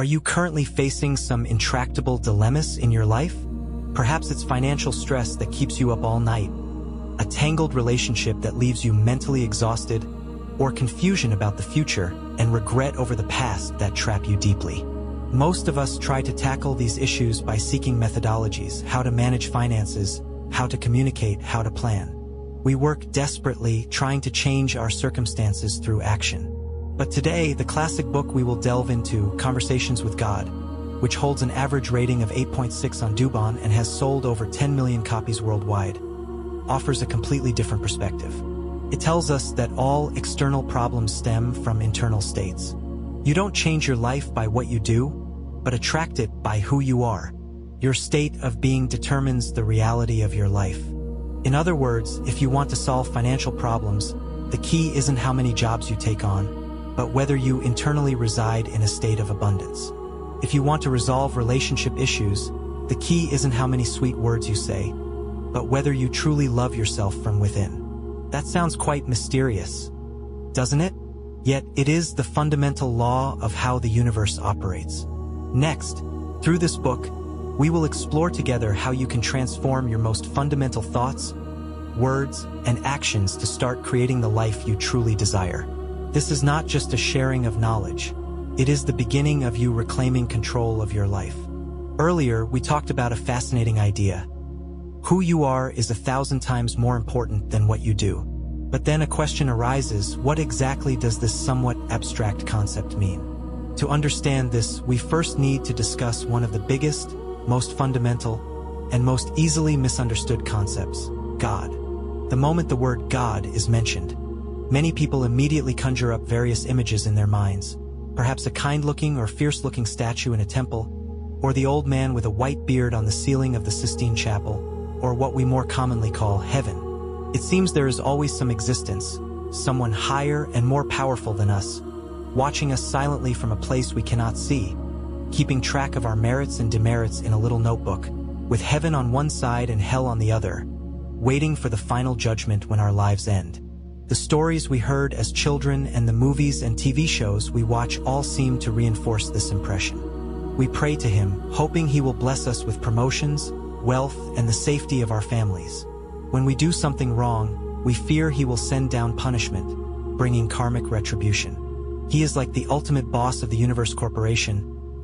Are you currently facing some intractable dilemmas in your life? Perhaps it's financial stress that keeps you up all night, a tangled relationship that leaves you mentally exhausted, or confusion about the future and regret over the past that trap you deeply. Most of us try to tackle these issues by seeking methodologies: how to manage finances, how to communicate, how to plan. We work desperately trying to change our circumstances through action. But today, the classic book we will delve into, Conversations with God, which holds an average rating of 8.6 on Dubon and has sold over 10 million copies worldwide, offers a completely different perspective. It tells us that all external problems stem from internal states. You don't change your life by what you do, but attract it by who you are. Your state of being determines the reality of your life. In other words, if you want to solve financial problems, the key isn't how many jobs you take on, but whether you internally reside in a state of abundance. If you want to resolve relationship issues, the key isn't how many sweet words you say, but whether you truly love yourself from within. That sounds quite mysterious, doesn't it? Yet it is the fundamental law of how the universe operates. Next, through this book, we will explore together how you can transform your most fundamental thoughts, words, and actions to start creating the life you truly desire. This is not just a sharing of knowledge. It is the beginning of you reclaiming control of your life. Earlier, we talked about a fascinating idea. Who you are is 1,000 times more important than what you do. But then a question arises: what exactly does this somewhat abstract concept mean? To understand this, we first need to discuss one of the biggest, most fundamental, and most easily misunderstood concepts: God. The moment the word God is mentioned, many people immediately conjure up various images in their minds. Perhaps a kind-looking or fierce-looking statue in a temple, or the old man with a white beard on the ceiling of the Sistine Chapel, or what we more commonly call heaven. It seems there is always some existence, someone higher and more powerful than us, watching us silently from a place we cannot see, keeping track of our merits and demerits in a little notebook, with heaven on one side and hell on the other, waiting for the final judgment when our lives end. The stories we heard as children and the movies and TV shows we watch all seem to reinforce this impression. We pray to him, hoping he will bless us with promotions, wealth, and the safety of our families. When we do something wrong, we fear he will send down punishment, bringing karmic retribution. He is like the ultimate boss of the Universe Corporation,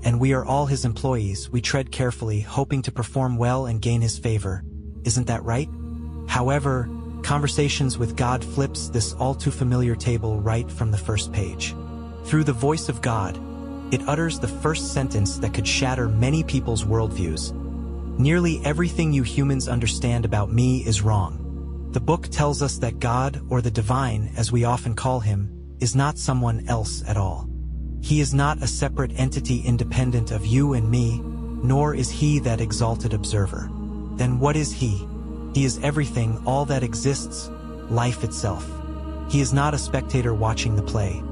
and we are all his employees. We tread carefully, hoping to perform well and gain his favor. Isn't that right? However, Conversations with God flips this all-too-familiar table right from the first page. Through the voice of God, it utters the first sentence that could shatter many people's worldviews. Nearly everything you humans understand about me is wrong. The book tells us that God, or the divine, as we often call him, is not someone else at all. He is not a separate entity independent of you and me, nor is he that exalted observer. Then what is he? He is everything, all that exists, life itself. He is not a spectator watching the play.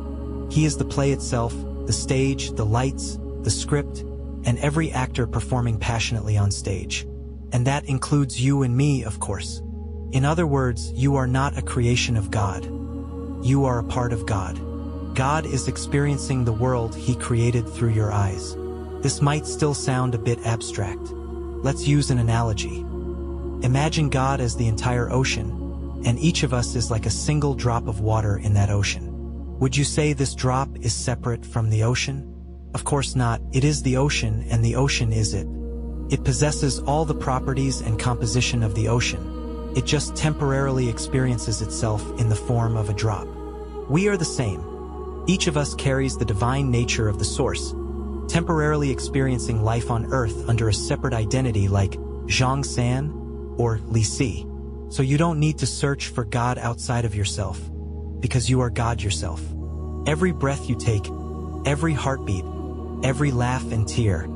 He is the play itself, the stage, the lights, the script, and every actor performing passionately on stage. And that includes you and me, of course. In other words, you are not a creation of God. You are a part of God. God is experiencing the world he created through your eyes. This might still sound a bit abstract. Let's use an analogy. Imagine God as the entire ocean, and each of us is like a single drop of water in that ocean. Would you say this drop is separate from the ocean? Of course not. It is the ocean, and the ocean is it. It possesses all the properties and composition of the ocean. It just temporarily experiences itself in the form of a drop. We are the same. Each of us carries the divine nature of the source, temporarily experiencing life on Earth under a separate identity like Zhang San or Li Si. So you don't need to search for God outside of yourself, because you are God yourself. Every breath you take, every heartbeat, every laugh and tear,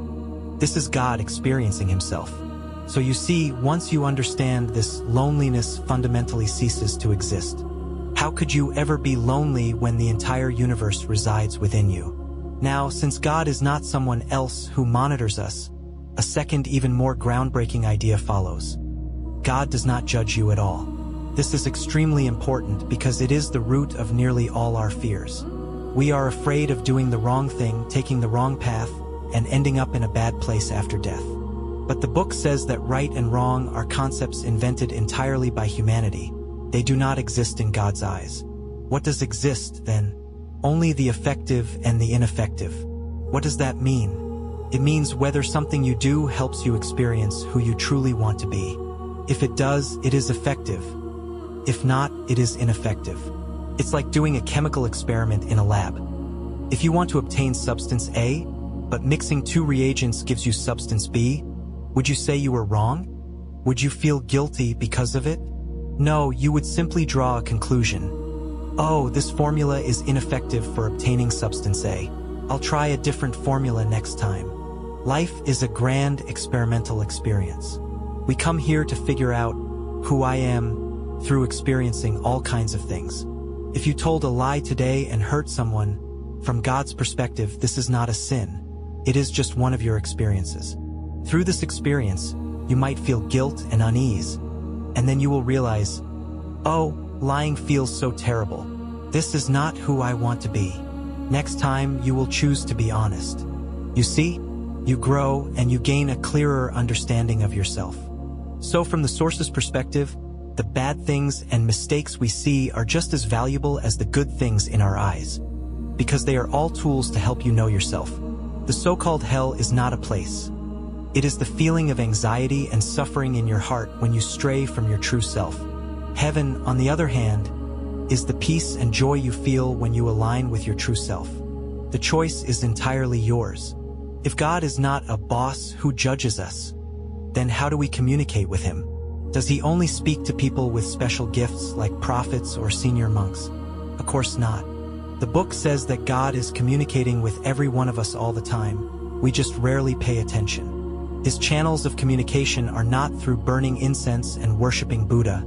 this is God experiencing himself. So you see, once you understand this, loneliness fundamentally ceases to exist. How could you ever be lonely when the entire universe resides within you? Now, since God is not someone else who monitors us, a second, even more groundbreaking idea follows. God does not judge you at all. This is extremely important because it is the root of nearly all our fears. We are afraid of doing the wrong thing, taking the wrong path, and ending up in a bad place after death. But the book says that right and wrong are concepts invented entirely by humanity. They do not exist in God's eyes. What does exist, then? Only the effective and the ineffective. What does that mean? It means whether something you do helps you experience who you truly want to be. If it does, it is effective. If not, it is ineffective. It's like doing a chemical experiment in a lab. If you want to obtain substance A, but mixing two reagents gives you substance B, would you say you were wrong? Would you feel guilty because of it? No, you would simply draw a conclusion. Oh, this formula is ineffective for obtaining substance A. I'll try a different formula next time. Life is a grand experimental experience. We come here to figure out who I am through experiencing all kinds of things. If you told a lie today and hurt someone, from God's perspective, this is not a sin. It is just one of your experiences. Through this experience, you might feel guilt and unease, and then you will realize, oh, lying feels so terrible. This is not who I want to be. Next time, you will choose to be honest. You see, you grow and you gain a clearer understanding of yourself. So from the source's perspective, the bad things and mistakes we see are just as valuable as the good things in our eyes, because they are all tools to help you know yourself. The so-called hell is not a place. It is the feeling of anxiety and suffering in your heart when you stray from your true self. Heaven, on the other hand, is the peace and joy you feel when you align with your true self. The choice is entirely yours. If God is not a boss who judges us, then how do we communicate with him? Does he only speak to people with special gifts like prophets or senior monks? Of course not. The book says that God is communicating with every one of us all the time. We just rarely pay attention. His channels of communication are not through burning incense and worshiping Buddha,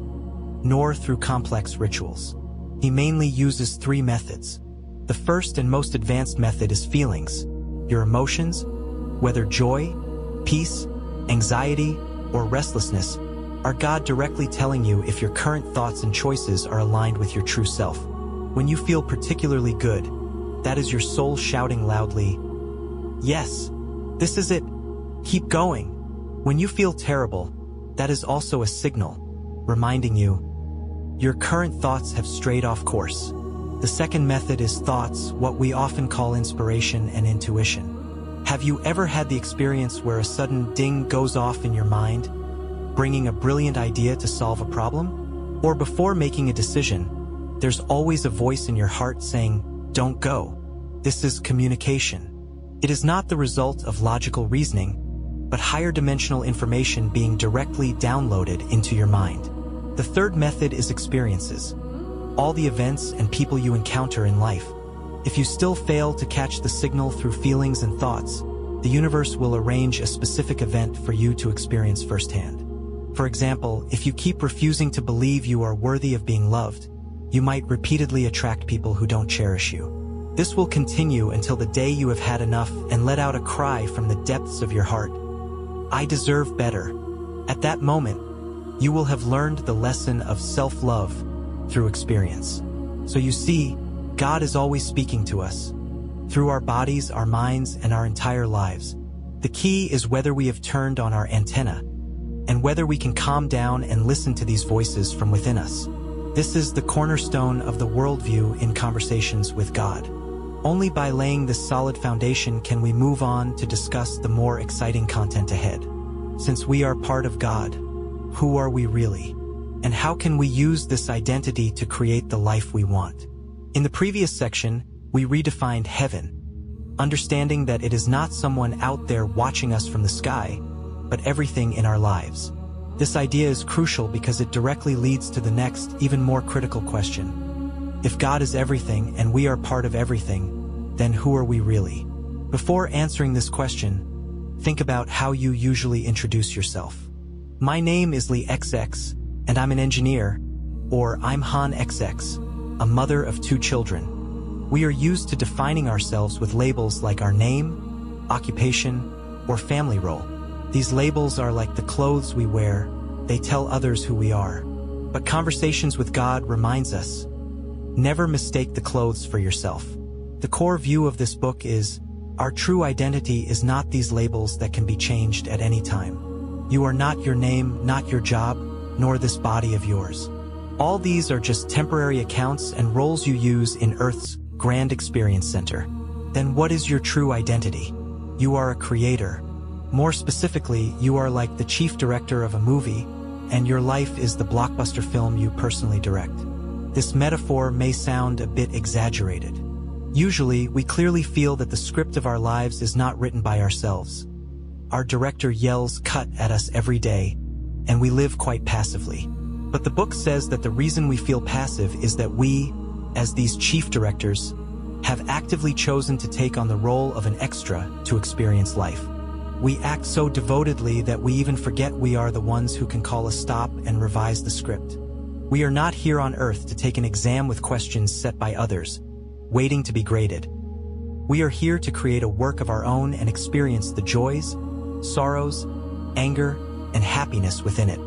nor through complex rituals. He mainly uses three methods. The first and most advanced method is feelings. Your emotions, whether joy, peace, anxiety, or restlessness, are God directly telling you if your current thoughts and choices are aligned with your true self. When you feel particularly good, that is your soul shouting loudly, "Yes, this is it. Keep going." When you feel terrible, that is also a signal, reminding you, your current thoughts have strayed off course. The second method is thoughts, what we often call inspiration and intuition. Have you ever had the experience where a sudden ding goes off in your mind, bringing a brilliant idea to solve a problem? Or before making a decision, there's always a voice in your heart saying, "Don't go." This is communication. It is not the result of logical reasoning, but higher dimensional information being directly downloaded into your mind. The third method is experiences. All the events and people you encounter in life. If you still fail to catch the signal through feelings and thoughts, the universe will arrange a specific event for you to experience firsthand. For example, if you keep refusing to believe you are worthy of being loved, you might repeatedly attract people who don't cherish you. This will continue until the day you have had enough and let out a cry from the depths of your heart, "I deserve better." At that moment, you will have learned the lesson of self-love through experience. So you see, God is always speaking to us, through our bodies, our minds, and our entire lives. The key is whether we have turned on our antenna, and whether we can calm down and listen to these voices from within us. This is the cornerstone of the worldview in conversations with God. Only by laying this solid foundation can we move on to discuss the more exciting content ahead. Since we are part of God, who are we really? And how can we use this identity to create the life we want? In the previous section, we redefined heaven, understanding that it is not someone out there watching us from the sky, but everything in our lives. This idea is crucial because it directly leads to the next, even more critical question. If God is everything and we are part of everything, then who are we really? Before answering this question, think about how you usually introduce yourself. My name is Lee XX, and I'm an engineer, or I'm Han XX, a mother of 2 children. We are used to defining ourselves with labels like our name, occupation, or family role. These labels are like the clothes we wear. They tell others who we are. But Conversations with God reminds us, never mistake the clothes for yourself. The core view of this book is, Our true identity is not these labels that can be changed at any time. You are not your name, not your job, nor this body of yours. All these are just temporary accounts and roles you use in Earth's grand experience center. Then what is your true identity? You are a creator. More specifically, you are like the chief director of a movie, and your life is the blockbuster film you personally direct. This metaphor may sound a bit exaggerated. Usually, we clearly feel that the script of our lives is not written by ourselves. Our director yells "cut" at us every day, and we live quite passively. But the book says that the reason we feel passive is that we, as these chief directors, have actively chosen to take on the role of an extra to experience life. We act so devotedly that we even forget we are the ones who can call a stop and revise the script. We are not here on Earth to take an exam with questions set by others, waiting to be graded. We are here to create a work of our own and experience the joys, sorrows, anger, and happiness within it.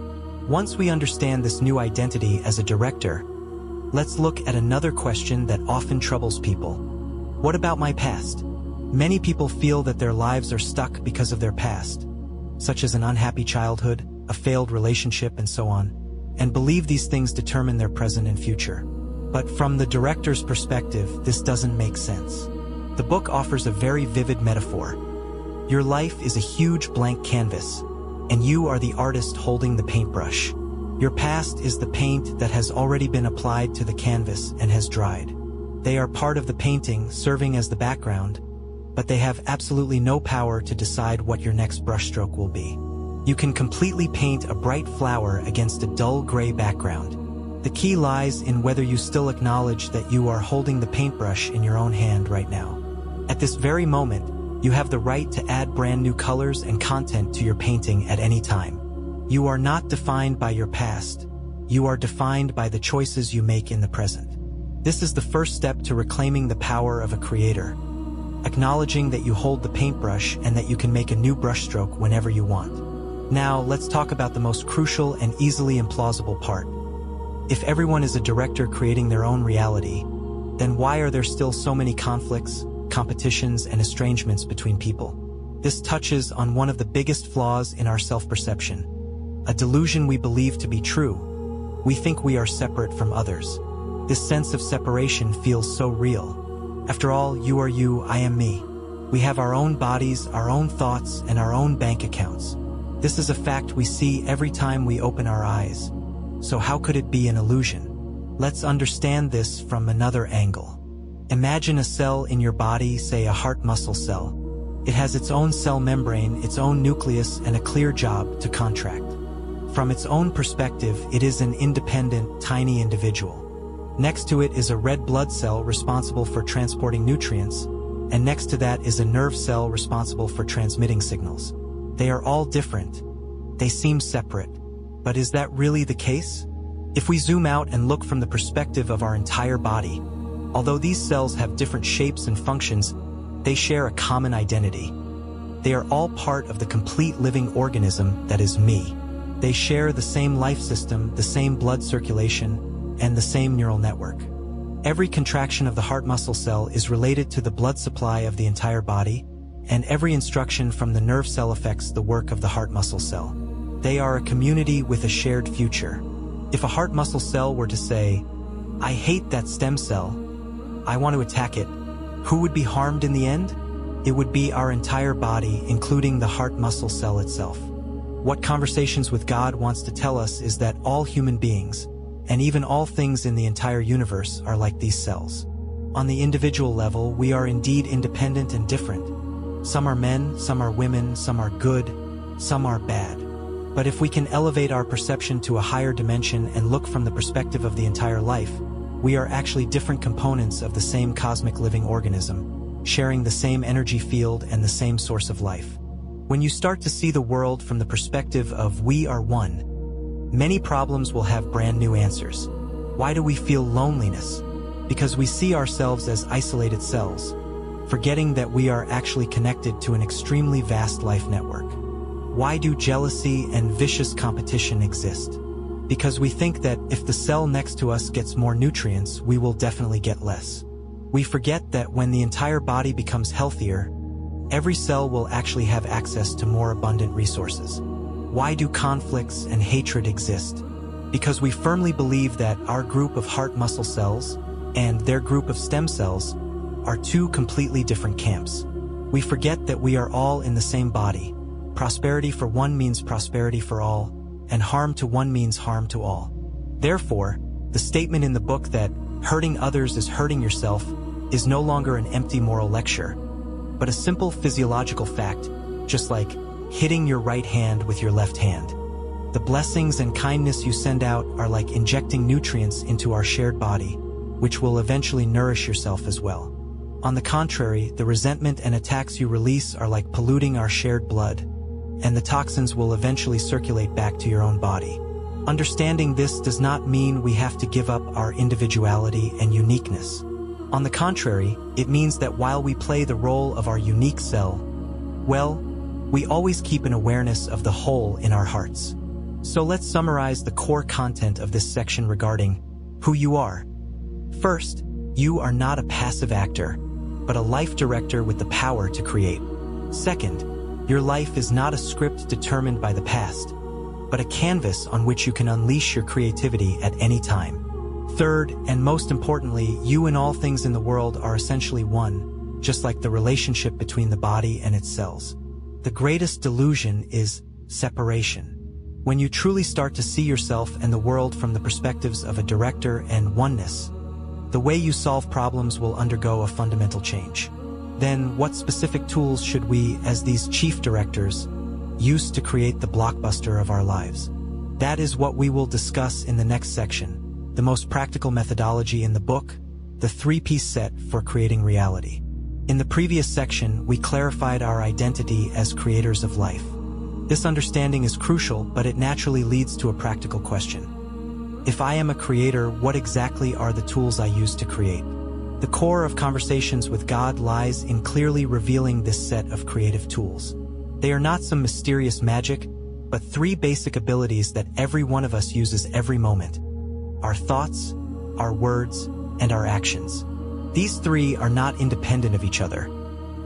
Once we understand this new identity as a director, let's look at another question that often troubles people. What about my past? Many people feel that their lives are stuck because of their past, such as an unhappy childhood, a failed relationship, and so on, and believe these things determine their present and future. But from the director's perspective, this doesn't make sense. The book offers a very vivid metaphor. Your life is a huge blank canvas, and you are the artist holding the paintbrush. Your past is the paint that has already been applied to the canvas and has dried. They are part of the painting, serving as the background, but they have absolutely no power to decide what your next brushstroke will be. You can completely paint a bright flower against a dull gray background. The key lies in whether you still acknowledge that you are holding the paintbrush in your own hand right now. At this very moment, you have the right to add brand new colors and content to your painting at any time. You are not defined by your past. You are defined by the choices you make in the present. This is the first step to reclaiming the power of a creator, acknowledging that you hold the paintbrush and that you can make a new brushstroke whenever you want. Now, let's talk about the most crucial and easily implausible part. If everyone is a director creating their own reality, then why are there still so many conflicts, competitions, and estrangements between people? This touches on one of the biggest flaws in our self-perception, a delusion we believe to be true. We think we are separate from others. This sense of separation feels so real. After all, you are you, I am me. We have our own bodies, our own thoughts, and our own bank accounts. This is a fact we see every time we open our eyes. So how could it be an illusion? Let's understand this from another angle. Imagine a cell in your body, say a heart muscle cell. It has its own cell membrane, its own nucleus, and a clear job to contract. From its own perspective, it is an independent, tiny individual. Next to it is a red blood cell responsible for transporting nutrients, and next to that is a nerve cell responsible for transmitting signals. They are all different. They seem separate. But is that really the case? If we zoom out and look from the perspective of our entire body, although these cells have different shapes and functions, they share a common identity. They are all part of the complete living organism that is me. They share the same life system, the same blood circulation, and the same neural network. Every contraction of the heart muscle cell is related to the blood supply of the entire body, and every instruction from the nerve cell affects the work of the heart muscle cell. They are a community with a shared future. If a heart muscle cell were to say, "I hate that stem cell, I want to attack it," who would be harmed in the end? It would be our entire body, including the heart muscle cell itself. What Conversations with God wants to tell us is that all human beings, and even all things in the entire universe, are like these cells. On the individual level, we are indeed independent and different. Some are men, some are women, some are good, some are bad. But if we can elevate our perception to a higher dimension and look from the perspective of the entire life, we are actually different components of the same cosmic living organism, sharing the same energy field and the same source of life. When you start to see the world from the perspective of we are one, many problems will have brand new answers. Why do we feel loneliness? Because we see ourselves as isolated cells, forgetting that we are actually connected to an extremely vast life network. Why do jealousy and vicious competition exist? Because we think that if the cell next to us gets more nutrients, we will definitely get less. We forget that when the entire body becomes healthier, every cell will actually have access to more abundant resources. Why do conflicts and hatred exist? Because we firmly believe that our group of heart muscle cells and their group of stem cells are two completely different camps. We forget that we are all in the same body. Prosperity for one means prosperity for all, and harm to one means harm to all. Therefore, the statement in the book that hurting others is hurting yourself is no longer an empty moral lecture, but a simple physiological fact, just like hitting your right hand with your left hand. The blessings and kindness you send out are like injecting nutrients into our shared body, which will eventually nourish yourself as well. On the contrary, the resentment and attacks you release are like polluting our shared blood, and the toxins will eventually circulate back to your own body. Understanding this does not mean we have to give up our individuality and uniqueness. On the contrary, it means that while we play the role of our unique cell, well, we always keep an awareness of the whole in our hearts. So let's summarize the core content of this section regarding who you are. First, you are not a passive actor, but a life director with the power to create. Second, your life is not a script determined by the past, but a canvas on which you can unleash your creativity at any time. Third, and most importantly, you and all things in the world are essentially one, just like the relationship between the body and its cells. The greatest delusion is separation. When you truly start to see yourself and the world from the perspectives of a director and oneness, the way you solve problems will undergo a fundamental change. Then, what specific tools should we, as these chief directors, use to create the blockbuster of our lives? That is what we will discuss in the next section, the most practical methodology in the book, the three-piece set for creating reality. In the previous section, we clarified our identity as creators of life. This understanding is crucial, but it naturally leads to a practical question. If I am a creator, what exactly are the tools I use to create? The core of Conversations with God lies in clearly revealing this set of creative tools. They are not some mysterious magic, but three basic abilities that every one of us uses every moment: our thoughts, our words, and our actions. These three are not independent of each other.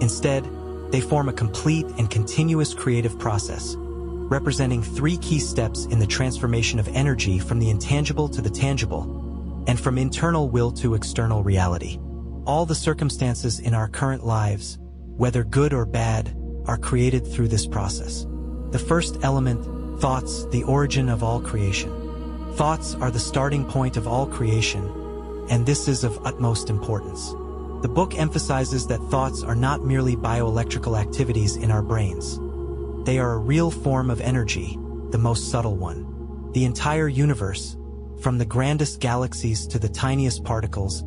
Instead, they form a complete and continuous creative process, representing three key steps in the transformation of energy from the intangible to the tangible, and from internal will to external reality. All the circumstances in our current lives, whether good or bad, are created through this process. The first element, thoughts, the origin of all creation. Thoughts are the starting point of all creation, and this is of utmost importance. The book emphasizes that thoughts are not merely bioelectrical activities in our brains. They are a real form of energy, the most subtle one. The entire universe, from the grandest galaxies to the tiniest particles,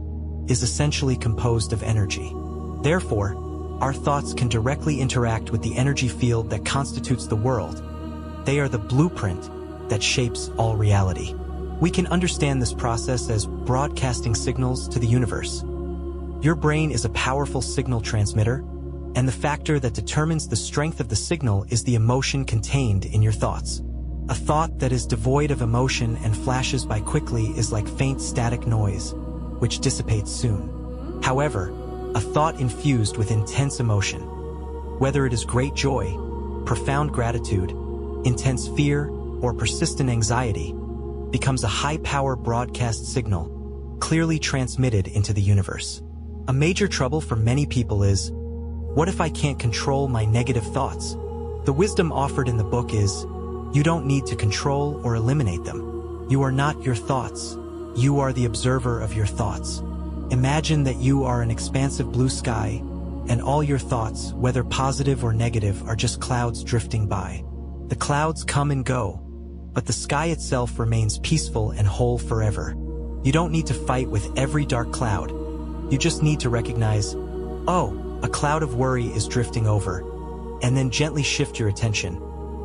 is essentially composed of energy. Therefore, our thoughts can directly interact with the energy field that constitutes the world. They are the blueprint that shapes all reality. We can understand this process as broadcasting signals to the universe. Your brain is a powerful signal transmitter, and the factor that determines the strength of the signal is the emotion contained in your thoughts. A thought that is devoid of emotion and flashes by quickly is like faint static noise, which dissipates soon. However, a thought infused with intense emotion, whether it is great joy, profound gratitude, intense fear, or persistent anxiety, becomes a high-power broadcast signal, clearly transmitted into the universe. A major trouble for many people is, what if I can't control my negative thoughts? The wisdom offered in the book is, you don't need to control or eliminate them. You are not your thoughts. You are the observer of your thoughts. Imagine that you are an expansive blue sky, and all your thoughts, whether positive or negative, are just clouds drifting by. The clouds come and go, but the sky itself remains peaceful and whole forever. You don't need to fight with every dark cloud. You just need to recognize, oh, a cloud of worry is drifting over, and then gently shift your attention,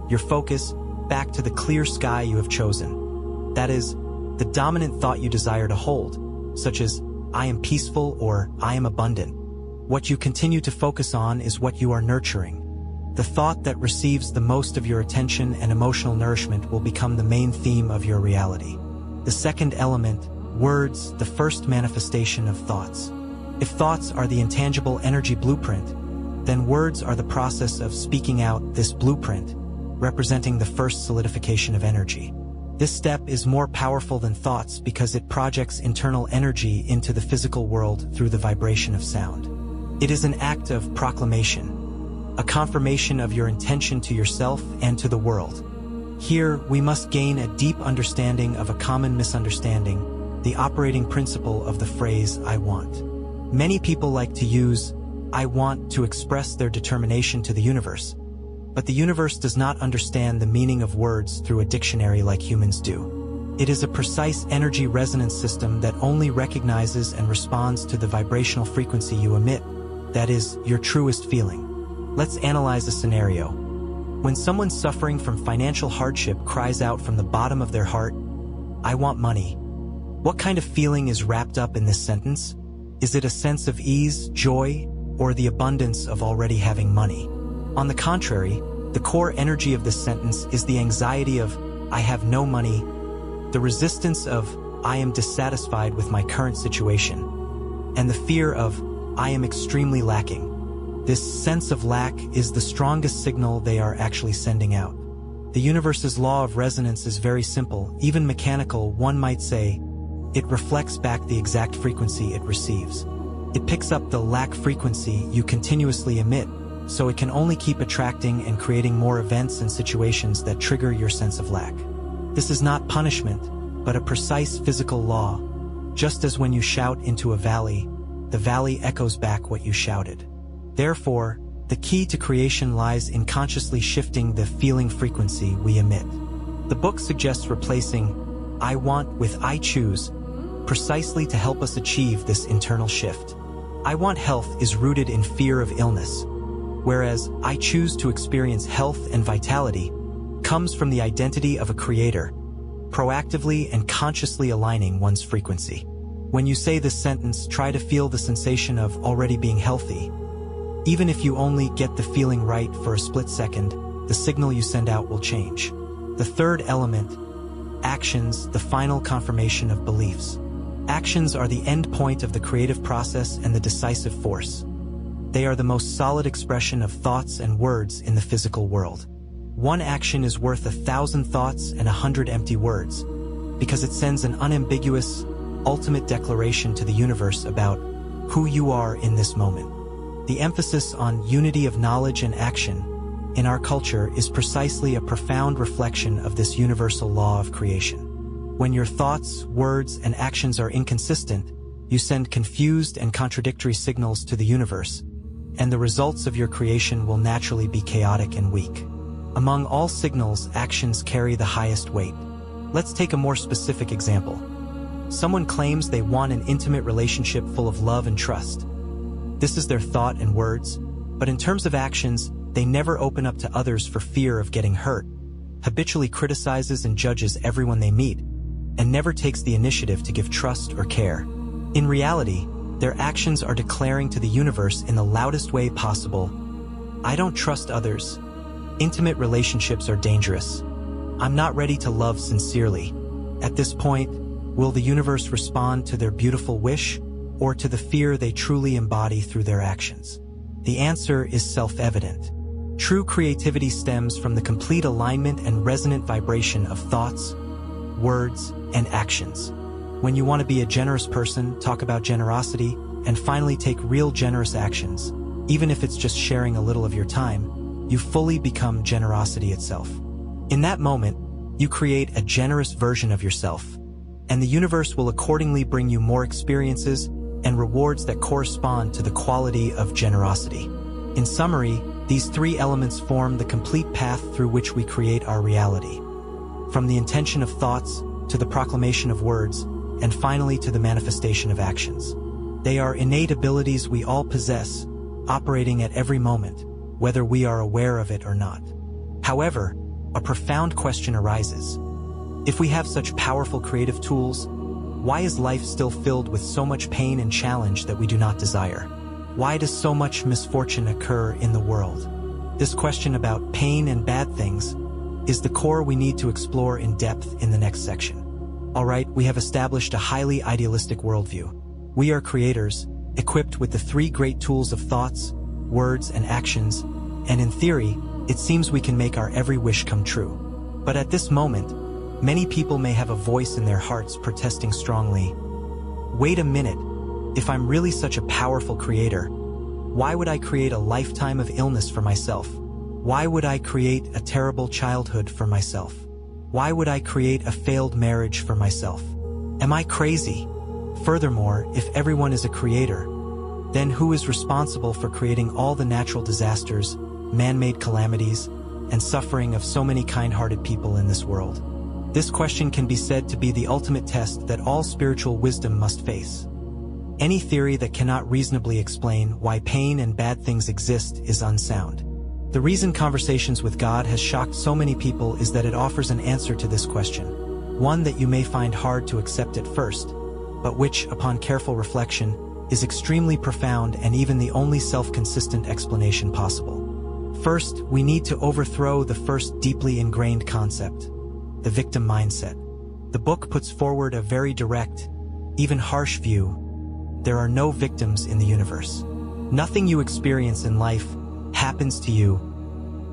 your focus, back to the clear sky you have chosen. That is, the dominant thought you desire to hold, such as, I am peaceful or I am abundant. What you continue to focus on is what you are nurturing. The thought that receives the most of your attention and emotional nourishment will become the main theme of your reality. The second element, words, the first manifestation of thoughts. If thoughts are the intangible energy blueprint, then words are the process of speaking out this blueprint, representing the first solidification of energy. This step is more powerful than thoughts because it projects internal energy into the physical world through the vibration of sound. It is an act of proclamation, a confirmation of your intention to yourself and to the world. Here, we must gain a deep understanding of a common misunderstanding, the operating principle of the phrase, "I want." Many people like to use "I want" to express their determination to the universe, but the universe does not understand the meaning of words through a dictionary like humans do. It is a precise energy resonance system that only recognizes and responds to the vibrational frequency you emit, that is, your truest feeling. Let's analyze a scenario. When someone suffering from financial hardship cries out from the bottom of their heart, "I want money," what kind of feeling is wrapped up in this sentence? Is it a sense of ease, joy, or the abundance of already having money? On the contrary, the core energy of this sentence is the anxiety of, "I have no money," the resistance of, "I am dissatisfied with my current situation," and the fear of, "I am extremely lacking." This sense of lack is the strongest signal they are actually sending out. The universe's law of resonance is very simple, even mechanical, one might say. It reflects back the exact frequency it receives. It picks up the lack frequency you continuously emit, so it can only keep attracting and creating more events and situations that trigger your sense of lack. This is not punishment, but a precise physical law. Just as when you shout into a valley, the valley echoes back what you shouted. Therefore, the key to creation lies in consciously shifting the feeling frequency we emit. The book suggests replacing "I want" with "I choose," precisely to help us achieve this internal shift. "I want health" is rooted in fear of illness, whereas "I choose to experience health and vitality" comes from the identity of a creator, proactively and consciously aligning one's frequency. When you say this sentence, try to feel the sensation of already being healthy. Even if you only get the feeling right for a split second, the signal you send out will change. The third element, actions, the final confirmation of beliefs. Actions are the end point of the creative process and the decisive force. They are the most solid expression of thoughts and words in the physical world. One action is worth 1,000 thoughts and 100 empty words, because it sends an unambiguous, ultimate declaration to the universe about who you are in this moment. The emphasis on unity of knowledge and action in our culture is precisely a profound reflection of this universal law of creation. When your thoughts, words, and actions are inconsistent, you send confused and contradictory signals to the universe, and the results of your creation will naturally be chaotic and weak. Among all signals, actions carry the highest weight. Let's take a more specific example. Someone claims they want an intimate relationship full of love and trust. This is their thought and words, but in terms of actions, they never open up to others for fear of getting hurt, habitually criticizes and judges everyone they meet, and never takes the initiative to give trust or care. In reality, their actions are declaring to the universe in the loudest way possible, "I don't trust others. Intimate relationships are dangerous. I'm not ready to love sincerely." At this point, will the universe respond to their beautiful wish, or to the fear they truly embody through their actions? The answer is self-evident. True creativity stems from the complete alignment and resonant vibration of thoughts, words, and actions. When you want to be a generous person, talk about generosity, and finally take real generous actions, even if it's just sharing a little of your time, you fully become generosity itself. In that moment, you create a generous version of yourself, and the universe will accordingly bring you more experiences and rewards that correspond to the quality of generosity. In summary, these three elements form the complete path through which we create our reality. From the intention of thoughts, to the proclamation of words, and finally to the manifestation of actions. They are innate abilities we all possess, operating at every moment, whether we are aware of it or not. However, a profound question arises. If we have such powerful creative tools, why is life still filled with so much pain and challenge that we do not desire? Why does so much misfortune occur in the world? This question about pain and bad things is the core we need to explore in depth in the next section. Alright, we have established a highly idealistic worldview. We are creators, equipped with the three great tools of thoughts, words, and actions, and in theory, it seems we can make our every wish come true. But at this moment, many people may have a voice in their hearts protesting strongly. Wait a minute, if I'm really such a powerful creator, why would I create a lifetime of illness for myself? Why would I create a terrible childhood for myself? Why would I create a failed marriage for myself? Am I crazy? Furthermore, if everyone is a creator, then who is responsible for creating all the natural disasters, man-made calamities, and suffering of so many kind-hearted people in this world? This question can be said to be the ultimate test that all spiritual wisdom must face. Any theory that cannot reasonably explain why pain and bad things exist is unsound. The reason Conversations with God has shocked so many people is that it offers an answer to this question, one that you may find hard to accept at first, but which, upon careful reflection, is extremely profound and even the only self-consistent explanation possible. First, we need to overthrow the first deeply ingrained concept, the victim mindset. The book puts forward a very direct, even harsh view. There are no victims in the universe. Nothing you experience in life happens to you.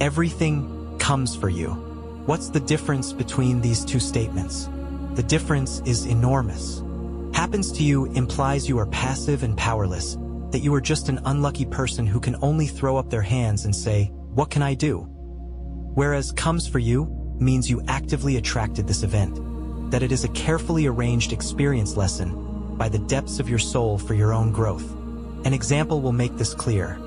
Everything comes for you. What's the difference between these two statements? The difference is enormous. Happens to you implies you are passive and powerless, that you are just an unlucky person who can only throw up their hands and say, "What can I do?" Whereas comes for you means you actively attracted this event, that it is a carefully arranged experience lesson by the depths of your soul for your own growth. An example will make this clear.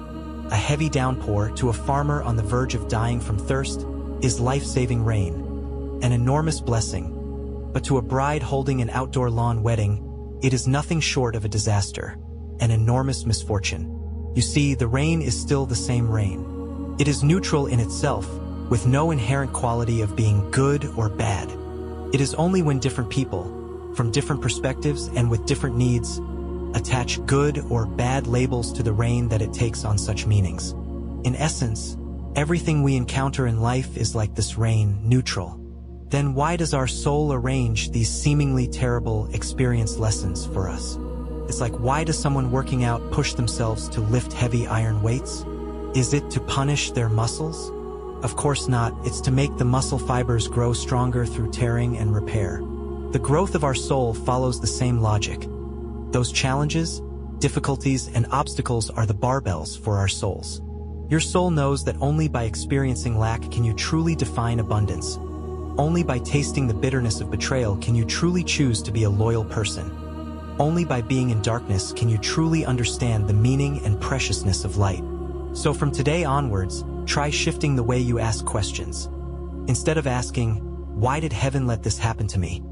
A heavy downpour to a farmer on the verge of dying from thirst is life-saving rain, an enormous blessing. But to a bride holding an outdoor lawn wedding, it is nothing short of a disaster, an enormous misfortune. You see, the rain is still the same rain. It is neutral in itself, with no inherent quality of being good or bad. It is only when different people, from different perspectives and with different needs, attach good or bad labels to the rain that it takes on such meanings. In essence, everything we encounter in life is like this rain, neutral. Then why does our soul arrange these seemingly terrible experience lessons for us? It's like, why does someone working out push themselves to lift heavy iron weights? Is it to punish their muscles? Of course not. It's to make the muscle fibers grow stronger through tearing and repair. The growth of our soul follows the same logic. Those challenges, difficulties, and obstacles are the barbells for our souls. Your soul knows that only by experiencing lack can you truly define abundance. Only by tasting the bitterness of betrayal can you truly choose to be a loyal person. Only by being in darkness can you truly understand the meaning and preciousness of light. So from today onwards, try shifting the way you ask questions. Instead of asking, "Why did heaven let this happen to me?"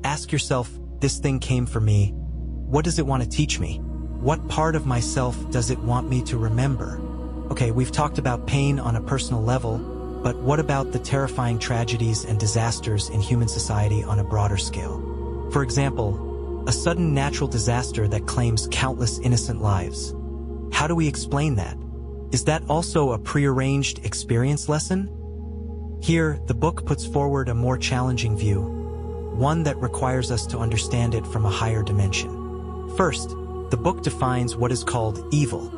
ask yourself, "This thing came for me. What does it want to teach me? What part of myself does it want me to remember?" Okay, we've talked about pain on a personal level, but what about the terrifying tragedies and disasters in human society on a broader scale? For example, a sudden natural disaster that claims countless innocent lives. How do we explain that? Is that also a prearranged experience lesson? Here, the book puts forward a more challenging view, one that requires us to understand it from a higher dimension. First, the book defines what is called evil.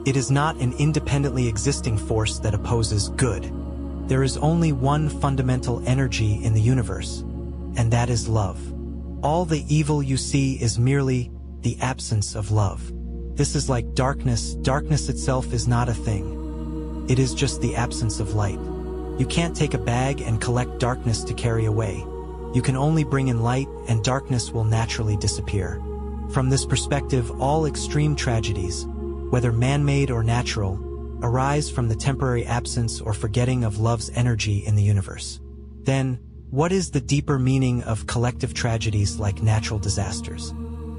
It is not an independently existing force that opposes good. There is only one fundamental energy in the universe, and that is love. All the evil you see is merely the absence of love. This is like darkness. Darkness itself is not a thing. It is just the absence of light. You can't take a bag and collect darkness to carry away. You can only bring in light, and darkness will naturally disappear. From this perspective, all extreme tragedies, whether man-made or natural, arise from the temporary absence or forgetting of love's energy in the universe. Then, what is the deeper meaning of collective tragedies like natural disasters?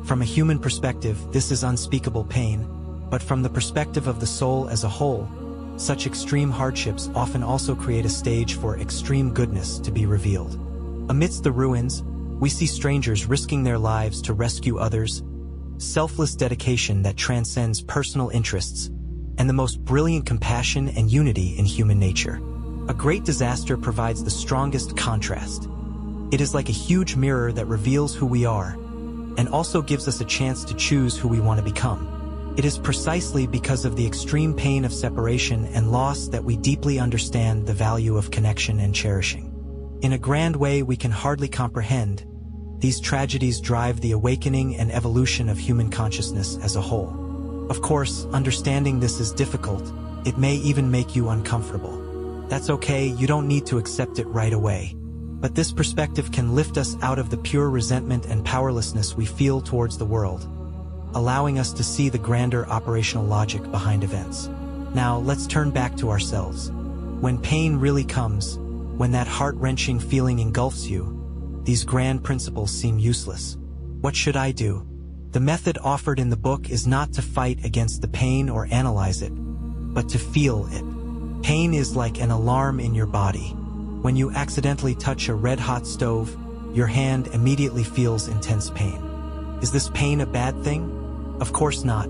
From a human perspective, this is unspeakable pain, but from the perspective of the soul as a whole, such extreme hardships often also create a stage for extreme goodness to be revealed. Amidst the ruins, we see strangers risking their lives to rescue others, selfless dedication that transcends personal interests, and the most brilliant compassion and unity in human nature. A great disaster provides the strongest contrast. It is like a huge mirror that reveals who we are, and also gives us a chance to choose who we want to become. It is precisely because of the extreme pain of separation and loss that we deeply understand the value of connection and cherishing. In a grand way we can hardly comprehend, these tragedies drive the awakening and evolution of human consciousness as a whole. Of course, understanding this is difficult. It may even make you uncomfortable. That's okay, you don't need to accept it right away. But this perspective can lift us out of the pure resentment and powerlessness we feel towards the world, allowing us to see the grander operational logic behind events. Now, let's turn back to ourselves. When pain really comes, when that heart-wrenching feeling engulfs you, these grand principles seem useless. What should I do? The method offered in the book is not to fight against the pain or analyze it, but to feel it. Pain is like an alarm in your body. When you accidentally touch a red-hot stove, your hand immediately feels intense pain. Is this pain a bad thing? Of course not.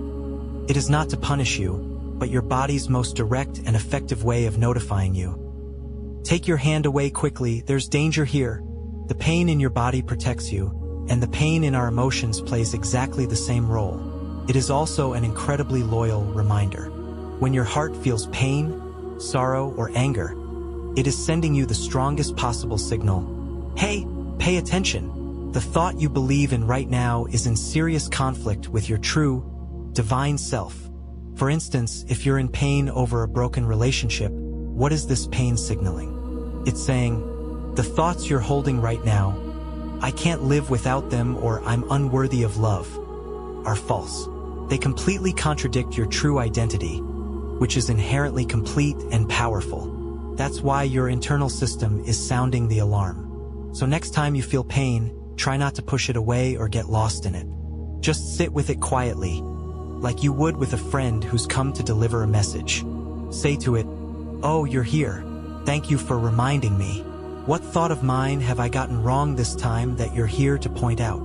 It is not to punish you, but your body's most direct and effective way of notifying you. Take your hand away quickly, there's danger here. The pain in your body protects you, and the pain in our emotions plays exactly the same role. It is also an incredibly loyal reminder. When your heart feels pain, sorrow, or anger, it is sending you the strongest possible signal. Hey, pay attention. The thought you believe in right now is in serious conflict with your true, divine self. For instance, if you're in pain over a broken relationship, what is this pain signaling? It's saying, the thoughts you're holding right now, I can't live without them or I'm unworthy of love, are false. They completely contradict your true identity, which is inherently complete and powerful. That's why your internal system is sounding the alarm. So next time you feel pain, try not to push it away or get lost in it. Just sit with it quietly, like you would with a friend who's come to deliver a message. Say to it, "Oh, you're here. Thank you for reminding me. What thought of mine have I gotten wrong this time that you're here to point out?"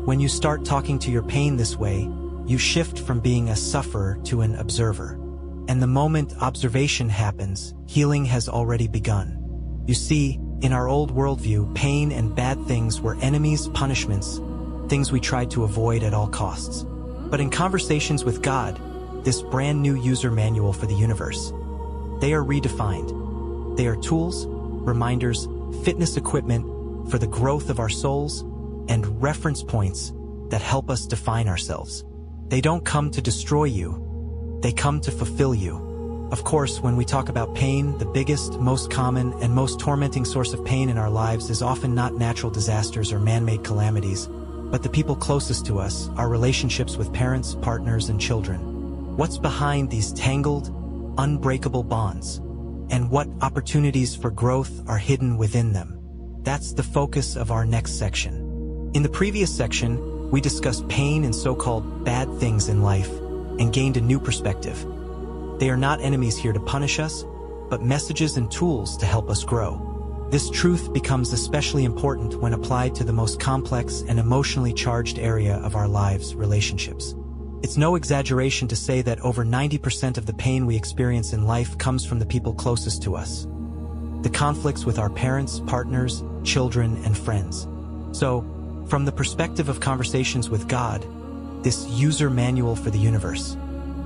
When you start talking to your pain this way, you shift from being a sufferer to an observer. And the moment observation happens, healing has already begun. You see, in our old worldview, pain and bad things were enemies, punishments, things we tried to avoid at all costs. But in conversations with God, this brand new user manual for the universe, they are redefined. They are tools, reminders, fitness equipment for the growth of our souls, and reference points that help us define ourselves. They don't come to destroy you. They come to fulfill you. Of course, when we talk about pain, the biggest, most common, and most tormenting source of pain in our lives is often not natural disasters or man-made calamities, but the people closest to us, our relationships with parents, partners, and children. What's behind these tangled, unbreakable bonds? And what opportunities for growth are hidden within them? That's the focus of our next section. In the previous section, we discussed pain and so-called bad things in life and gained a new perspective. They are not enemies here to punish us, but messages and tools to help us grow. This truth becomes especially important when applied to the most complex and emotionally charged area of our lives, relationships. It's no exaggeration to say that over 90% of the pain we experience in life comes from the people closest to us. The conflicts with our parents, partners, children, and friends. So, from the perspective of conversations with God, this user manual for the universe,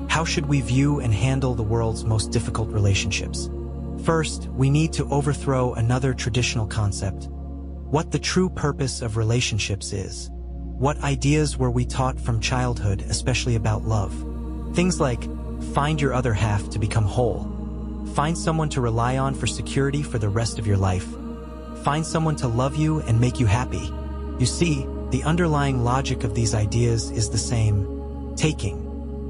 how should we view and handle the world's most difficult relationships? First, we need to overthrow another traditional concept: what the true purpose of relationships is. What ideas were we taught from childhood, especially about love? Things like, find your other half to become whole. Find someone to rely on for security for the rest of your life. Find someone to love you and make you happy. You see, the underlying logic of these ideas is the same: taking.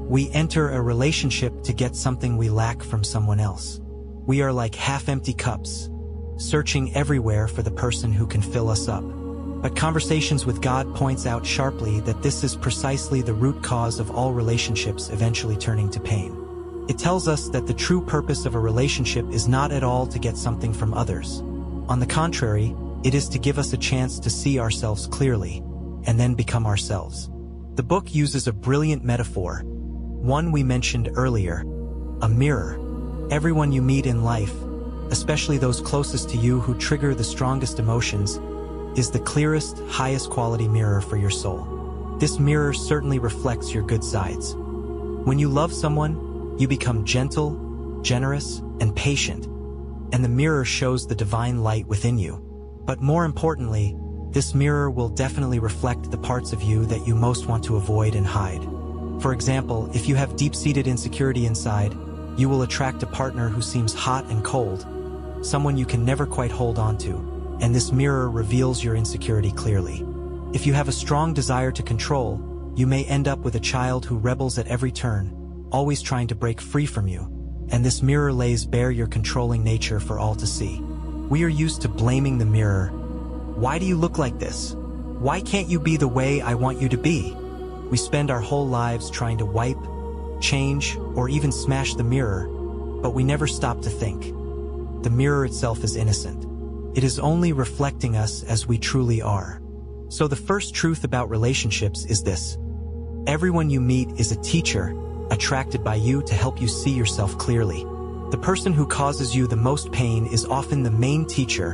We enter a relationship to get something we lack from someone else. We are like half-empty cups, searching everywhere for the person who can fill us up. But Conversations with God points out sharply that this is precisely the root cause of all relationships eventually turning to pain. It tells us that the true purpose of a relationship is not at all to get something from others. On the contrary, it is to give us a chance to see ourselves clearly, and then become ourselves. The book uses a brilliant metaphor, one we mentioned earlier: a mirror. Everyone you meet in life, especially those closest to you who trigger the strongest emotions, is the clearest, highest quality mirror for your soul. This mirror certainly reflects your good sides. When you love someone, you become gentle, generous, and patient, and the mirror shows the divine light within you. But more importantly, this mirror will definitely reflect the parts of you that you most want to avoid and hide. For example, if you have deep-seated insecurity inside, you will attract a partner who seems hot and cold, someone you can never quite hold on to, and this mirror reveals your insecurity clearly. If you have a strong desire to control, you may end up with a child who rebels at every turn, always trying to break free from you, and this mirror lays bare your controlling nature for all to see. We are used to blaming the mirror. Why do you look like this? Why can't you be the way I want you to be? We spend our whole lives trying to wipe, change, or even smash the mirror, but we never stop to think. The mirror itself is innocent. It is only reflecting us as we truly are. So the first truth about relationships is this: everyone you meet is a teacher, attracted by you to help you see yourself clearly. The person who causes you the most pain is often the main teacher,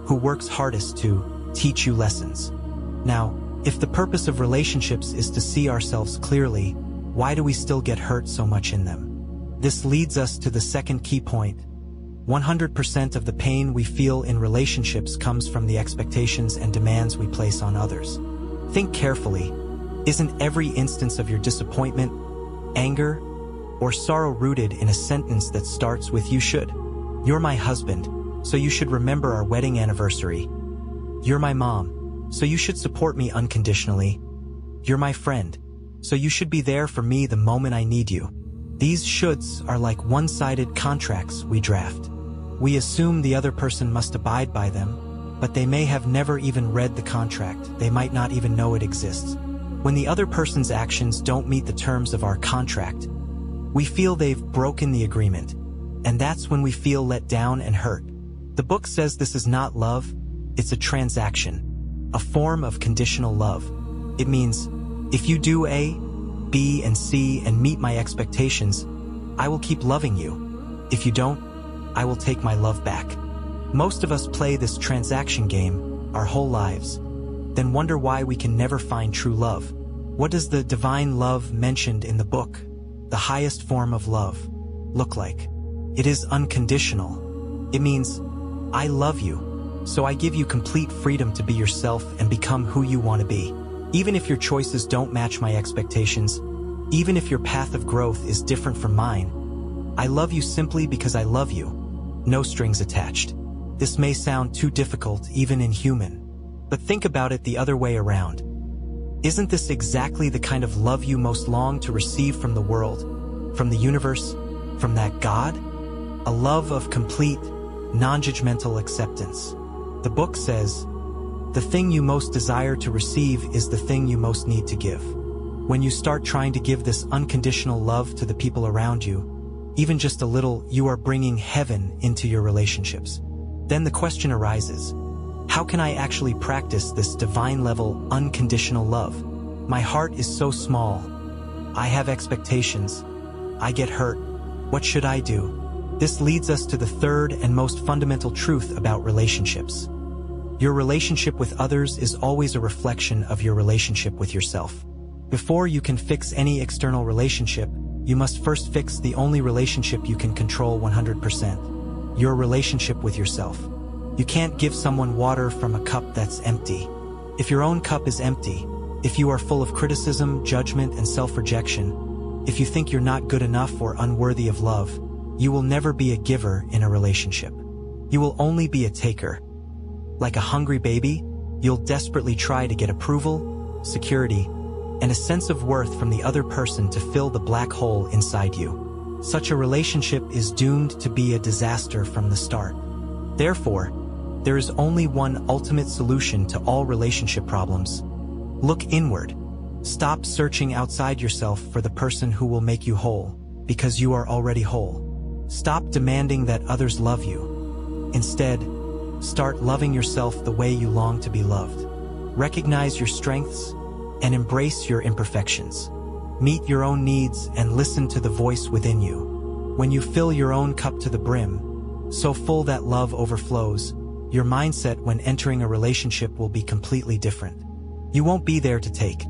who works hardest to teach you lessons. Now, if the purpose of relationships is to see ourselves clearly, why do we still get hurt so much in them? This leads us to the second key point. 100% of the pain we feel in relationships comes from the expectations and demands we place on others. Think carefully. Isn't every instance of your disappointment, anger, or sorrow rooted in a sentence that starts with "you should"? You're my husband, so you should remember our wedding anniversary. You're my mom, so you should support me unconditionally. You're my friend, so you should be there for me the moment I need you. These shoulds are like one-sided contracts we draft. We assume the other person must abide by them, but they may have never even read the contract. They might not even know it exists. When the other person's actions don't meet the terms of our contract, we feel they've broken the agreement, and that's when we feel let down and hurt. The book says this is not love, it's a transaction, a form of conditional love. It means, if you do A, B, and C and meet my expectations, I will keep loving you. If you don't, I will take my love back. Most of us play this transaction game our whole lives, then wonder why we can never find true love. What does the divine love mentioned in the book, the highest form of love, look like? It is unconditional. It means, I love you, so I give you complete freedom to be yourself and become who you want to be. Even if your choices don't match my expectations, even if your path of growth is different from mine, I love you simply because I love you. No strings attached. This may sound too difficult even in human, but think about it the other way around. Isn't this exactly the kind of love you most long to receive from the world, from the universe, from that God? A love of complete, non-judgmental acceptance. The book says, the thing you most desire to receive is the thing you most need to give. When you start trying to give this unconditional love to the people around you, even just a little, you are bringing heaven into your relationships. Then the question arises, how can I actually practice this divine level, unconditional love? My heart is so small. I have expectations. I get hurt. What should I do? This leads us to the third and most fundamental truth about relationships. Your relationship with others is always a reflection of your relationship with yourself. Before you can fix any external relationship, you must first fix the only relationship you can control 100%, your relationship with yourself. You can't give someone water from a cup that's empty. If your own cup is empty, if you are full of criticism, judgment, and self-rejection, if you think you're not good enough or unworthy of love, you will never be a giver in a relationship. You will only be a taker. Like a hungry baby, you'll desperately try to get approval, security, and a sense of worth from the other person to fill the black hole inside you. Such a relationship is doomed to be a disaster from the start. Therefore, there is only one ultimate solution to all relationship problems. Look inward. Stop searching outside yourself for the person who will make you whole, because you are already whole. Stop demanding that others love you. Instead, start loving yourself the way you long to be loved. Recognize your strengths and embrace your imperfections. Meet your own needs and listen to the voice within you. When you fill your own cup to the brim, so full that love overflows, your mindset when entering a relationship will be completely different. You won't be there to take.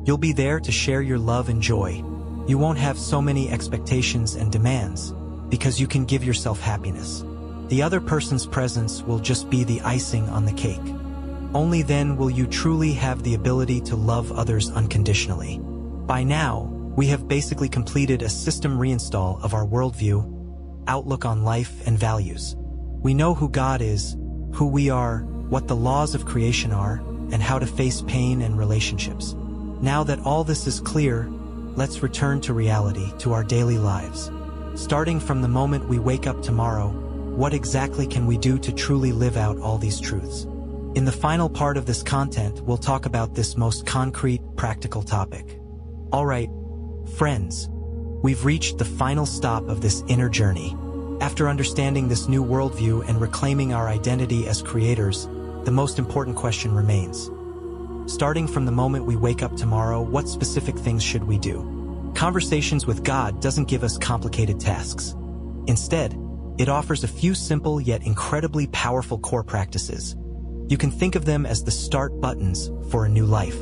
You'll be there to share your love and joy. You won't have so many expectations and demands because you can give yourself happiness. The other person's presence will just be the icing on the cake. Only then will you truly have the ability to love others unconditionally. By now, we have basically completed a system reinstall of our worldview, outlook on life, and values. We know who God is, who we are, what the laws of creation are, and how to face pain and relationships. Now that all this is clear, let's return to reality, to our daily lives. Starting from the moment we wake up tomorrow, what exactly can we do to truly live out all these truths? In the final part of this content, we'll talk about this most concrete, practical topic. All right, friends, we've reached the final stop of this inner journey. After understanding this new worldview and reclaiming our identity as creators, the most important question remains. Starting from the moment we wake up tomorrow, what specific things should we do? Conversations with God doesn't give us complicated tasks. Instead, it offers a few simple yet incredibly powerful core practices. You can think of them as the start buttons for a new life.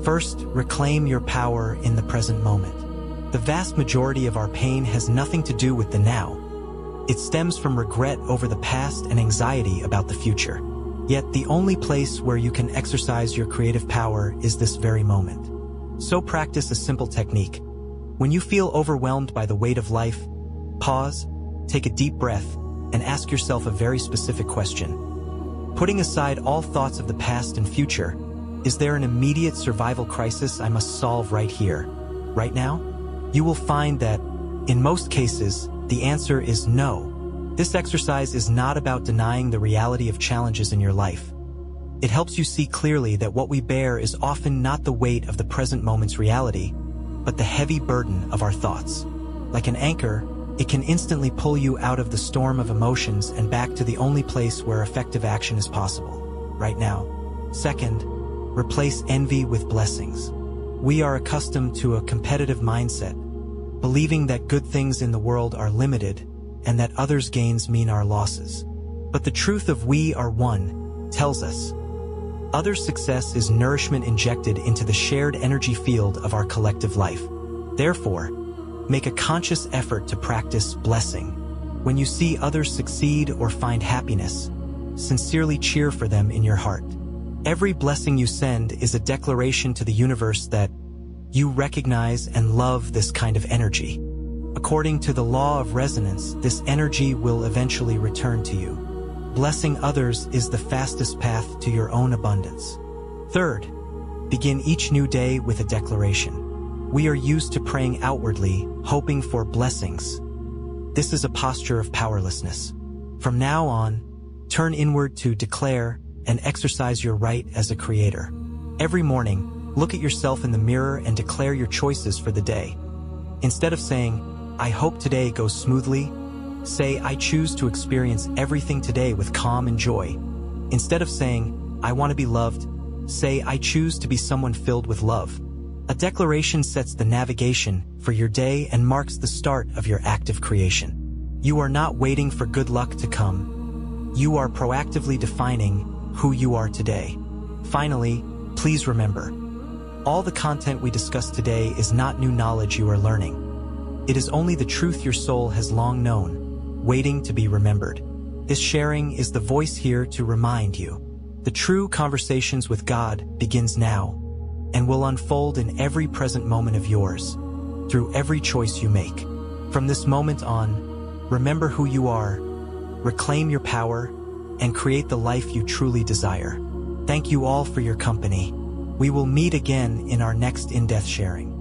First, reclaim your power in the present moment. The vast majority of our pain has nothing to do with the now. It stems from regret over the past and anxiety about the future. Yet the only place where you can exercise your creative power is this very moment. So practice a simple technique. When you feel overwhelmed by the weight of life, pause, take a deep breath, and ask yourself a very specific question. Putting aside all thoughts of the past and future, is there an immediate survival crisis I must solve right here, right now? You will find that, in most cases, the answer is no. This exercise is not about denying the reality of challenges in your life. It helps you see clearly that what we bear is often not the weight of the present moment's reality, but the heavy burden of our thoughts. Like an anchor, it can instantly pull you out of the storm of emotions and back to the only place where effective action is possible, right now. Second, replace envy with blessings. We are accustomed to a competitive mindset, believing that good things in the world are limited and that others' gains mean our losses. But the truth of we are one tells us others' success is nourishment injected into the shared energy field of our collective life. Therefore, make a conscious effort to practice blessing. When you see others succeed or find happiness, sincerely cheer for them in your heart. Every blessing you send is a declaration to the universe that you recognize and love this kind of energy. According to the law of resonance, this energy will eventually return to you. Blessing others is the fastest path to your own abundance. Third, begin each new day with a declaration. We are used to praying outwardly, hoping for blessings. This is a posture of powerlessness. From now on, turn inward to declare and exercise your right as a creator. Every morning, look at yourself in the mirror and declare your choices for the day. Instead of saying, I hope today goes smoothly, say, I choose to experience everything today with calm and joy. Instead of saying, I want to be loved, say, I choose to be someone filled with love. A declaration sets the navigation for your day and marks the start of your active creation. You are not waiting for good luck to come. You are proactively defining who you are today. Finally, please remember, all the content we discussed today is not new knowledge you are learning. It is only the truth your soul has long known, waiting to be remembered. This sharing is the voice here to remind you. The true conversations with God begins now and will unfold in every present moment of yours, through every choice you make. From this moment on, remember who you are, reclaim your power, and create the life you truly desire. Thank you all for your company. We will meet again in our next in-depth sharing.